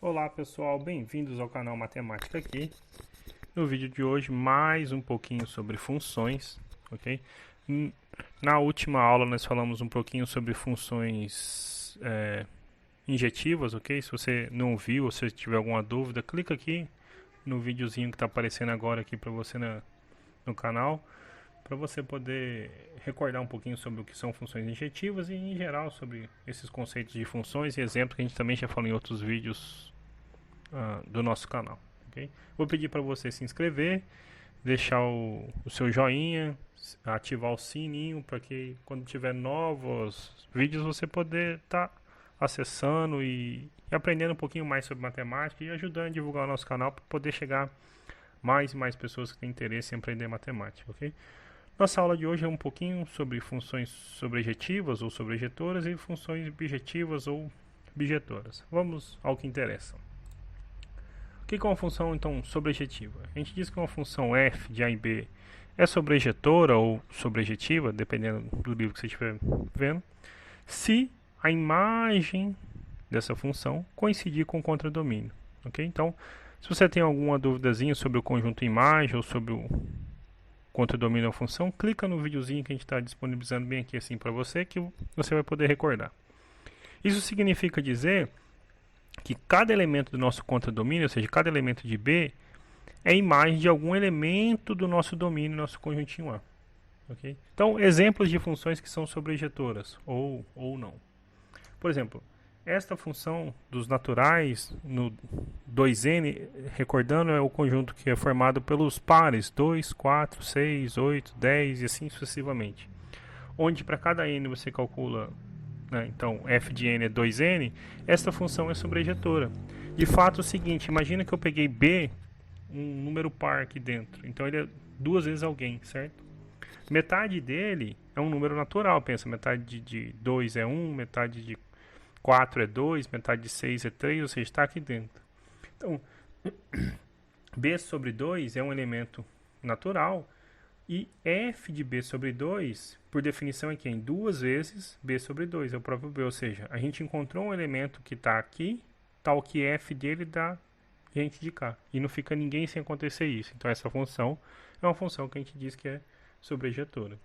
Olá pessoal, bem-vindos ao canal Matemática aqui. No vídeo de hoje, mais um pouquinho sobre funções, ok? Na última aula nós falamos um pouquinho sobre funções injetivas, ok? Se você não viu ou se tiver alguma dúvida, clica aqui no videozinho que está aparecendo agora aqui para você no canal, para você poder recordar um pouquinho sobre o que são funções injetivas e em geral sobre esses conceitos de funções e exemplos que a gente também já falou em outros vídeos do nosso canal, ok? Vou pedir para você se inscrever, deixar o seu joinha, ativar o sininho para que quando tiver novos vídeos você poder estar acessando e aprendendo um pouquinho mais sobre matemática e ajudando a divulgar o nosso canal para poder chegar mais e mais pessoas que têm interesse em aprender matemática, ok? Nossa aula de hoje é um pouquinho sobre funções sobrejetivas ou sobrejetoras e funções bijetivas ou bijetoras. Vamos ao que interessa. O que é uma função, então, sobrejetiva? A gente diz que uma função f de a em b é sobrejetora ou sobrejetiva, dependendo do livro que você estiver vendo, se a imagem dessa função coincidir com o contradomínio. Okay? Então, se você tem alguma duvidazinha sobre o conjunto imagem ou sobre o contradomínio da função, clica no videozinho que a gente está disponibilizando bem aqui assim para você, que você vai poder recordar. Isso significa dizer que cada elemento do nosso contradomínio, ou seja, cada elemento de B, é imagem de algum elemento do nosso domínio, nosso conjuntinho A. Okay? Então, exemplos de funções que são sobrejetoras, ou não. Por exemplo, esta função dos naturais, no 2n, recordando, é o conjunto que é formado pelos pares 2, 4, 6, 8, 10 e assim sucessivamente. Onde para cada n você calcula, então f de n é 2n, esta função é sobrejetora. De fato é o seguinte, imagina que eu peguei b, um número par aqui dentro, então ele é duas vezes alguém, certo? Metade dele é um número natural, pensa, metade de 2 é 1, metade de 4 é 2, metade de 6 é 3, ou seja, está aqui dentro. Então, b sobre 2 é um elemento natural, e f de b sobre 2, por definição, é quem? Duas vezes b sobre 2, é o próprio b. Ou seja, a gente encontrou um elemento que está aqui, tal que f dele dá gente de cá. E não fica ninguém sem acontecer isso. Então, essa função é uma função que a gente diz que é sobrejetora.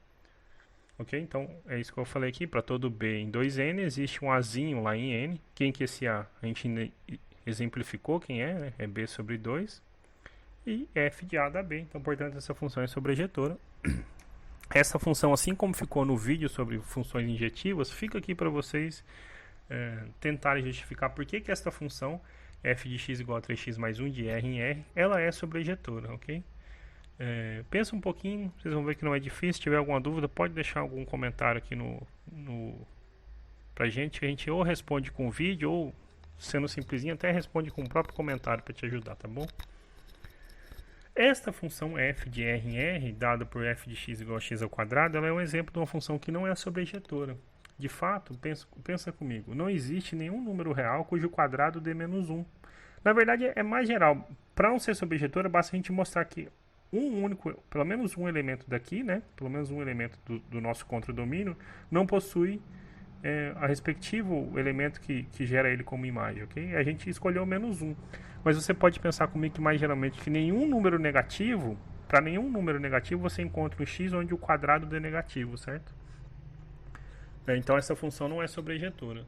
Ok? Então, é isso que eu falei aqui. Para todo b em 2n, existe um azinho lá em n. Quem que é esse a? A gente exemplificou quem é, né? É b sobre 2. E f de a dá b. Então, portanto, essa função é sobrejetora. Essa função, assim como ficou no vídeo sobre funções injetivas, fica aqui para vocês tentarem justificar por que esta função f de x igual a 3x mais 1 de r em r, ela é sobrejetora, ok? Pensa um pouquinho, vocês vão ver que não é difícil. Se tiver alguma dúvida, pode deixar algum comentário aqui pra gente, que a gente ou responde com vídeo, ou, sendo simplesinho, até responde com o próprio comentário para te ajudar, tá bom? Esta função f de r em r, dada por f de x igual a x ao quadrado, ela é um exemplo de uma função que não é sobrejetora. De fato, pensa comigo, não existe nenhum número real cujo quadrado dê menos 1. Na verdade, é mais geral. Para não ser sobrejetora, basta a gente mostrar que pelo menos um elemento daqui, né? Pelo menos um elemento do nosso contradomínio não possui a respectivo elemento que gera ele como imagem, ok? A gente escolheu menos 1. Mas você pode pensar comigo que mais geralmente que nenhum número negativo, para nenhum número negativo você encontra um x onde o quadrado dê negativo, certo? Então essa função não é sobrejetora.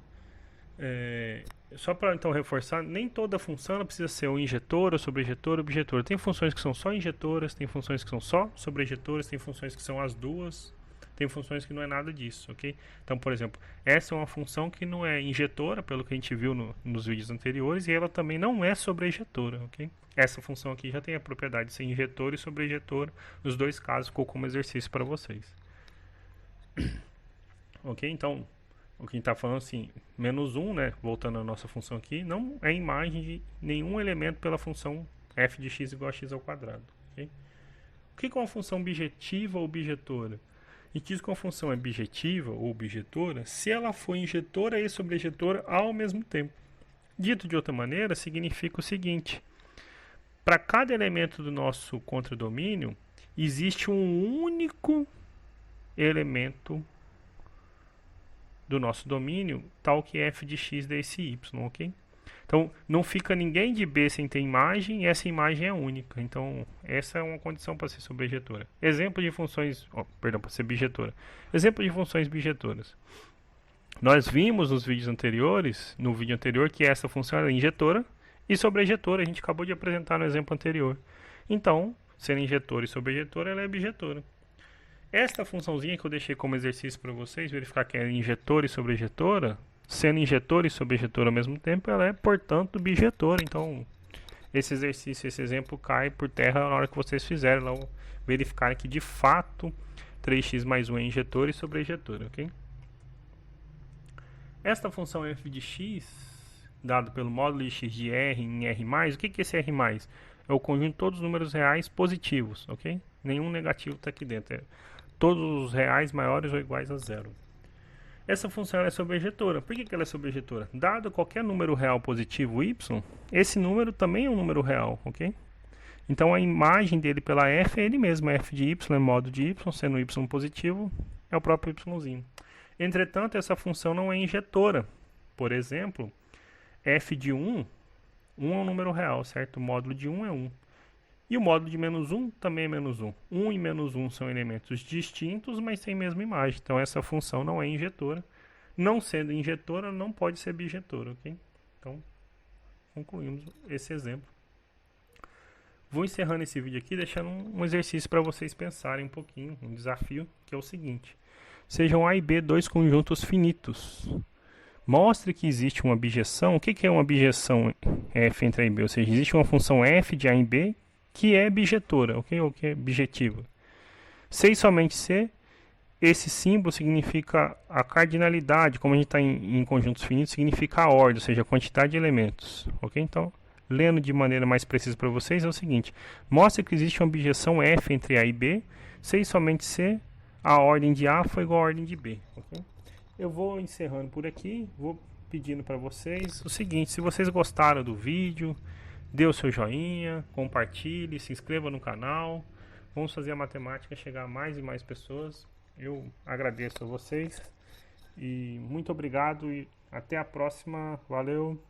Só para então reforçar, nem toda função ela precisa ser ou injetora, sobrejetora, objetora. Tem funções que são só injetoras, tem funções que são só sobrejetoras, tem funções que são as duas, tem funções que não é nada disso, ok? Então, por exemplo, essa é uma função que não é injetora, pelo que a gente viu nos vídeos anteriores, e ela também não é sobrejetora, ok? Essa função aqui já tem a propriedade de ser injetora e sobrejetora. Nos dois casos ficou como exercício para vocês. Ok? Então, o que a gente está falando assim, menos 1, né, voltando à nossa função aqui, não é imagem de nenhum elemento pela função f de x igual a x ao quadrado. Okay? O que é uma função bijetiva ou bijetora? A gente diz que uma função é bijetiva ou bijetora se ela for injetora e sobrejetora ao mesmo tempo. Dito de outra maneira, significa o seguinte: para cada elemento do nosso contradomínio, existe um único elemento do nosso domínio, tal que f de x desse y, ok? Então, não fica ninguém de B sem ter imagem, e essa imagem é única. Então, essa é uma condição para ser sobrejetora. Exemplo de funções, perdão, para ser bijetora. Exemplo de funções bijetoras. Nós vimos nos vídeos anteriores, no vídeo anterior, que essa função é injetora e sobrejetora. A gente acabou de apresentar no exemplo anterior. Então, sendo injetora e sobrejetora, ela é bijetora. Esta funçãozinha que eu deixei como exercício para vocês, verificar que é injetora e sobrejetora, sendo injetora e sobrejetora ao mesmo tempo, ela é, portanto, bijetora. Então, esse exercício, esse exemplo cai por terra na hora que vocês fizerem lá, verificarem que, de fato, 3x mais 1 é injetora e sobrejetora, ok? Esta função f de x, dado pelo módulo de x de r em r+, o que é esse r+? É o conjunto de todos os números reais positivos, ok? Nenhum negativo está aqui dentro. É todos os reais maiores ou iguais a zero. Essa função é sobrejetora. Por que ela é sobrejetora? Dado qualquer número real positivo y, esse número também é um número real, ok? Então a imagem dele pela f é ele mesmo, f de y é modo de y, sendo y positivo, é o próprio yzinho. Entretanto, essa função não é injetora. Por exemplo, f de 1, 1 é um número real, certo? O módulo de 1 é 1. E o módulo de menos 1 também é menos 1. 1 e menos 1 são elementos distintos, mas têm a mesma imagem. Então, essa função não é injetora. Não sendo injetora, não pode ser bijetora, ok? Então, concluímos esse exemplo. Vou encerrando esse vídeo aqui, deixando um exercício para vocês pensarem um pouquinho, um desafio, que é o seguinte. Sejam A e B dois conjuntos finitos. Mostre que existe uma bijeção. O que é uma bijeção f entre A e B? Ou seja, existe uma função f de A em B que é bijetora, ok? Ou que é bijetiva. Se e somente se, esse símbolo significa a cardinalidade, como a gente está em conjuntos finitos, significa a ordem, ou seja, a quantidade de elementos, ok? Então, lendo de maneira mais precisa para vocês, é o seguinte. Mostre que existe uma bijeção f entre A e B, se e somente se a ordem de A foi igual à ordem de B, ok? Eu vou encerrando por aqui, vou pedindo para vocês o seguinte, se vocês gostaram do vídeo, dê o seu joinha, compartilhe, se inscreva no canal, vamos fazer a matemática chegar a mais e mais pessoas. Eu agradeço a vocês e muito obrigado e até a próxima, valeu!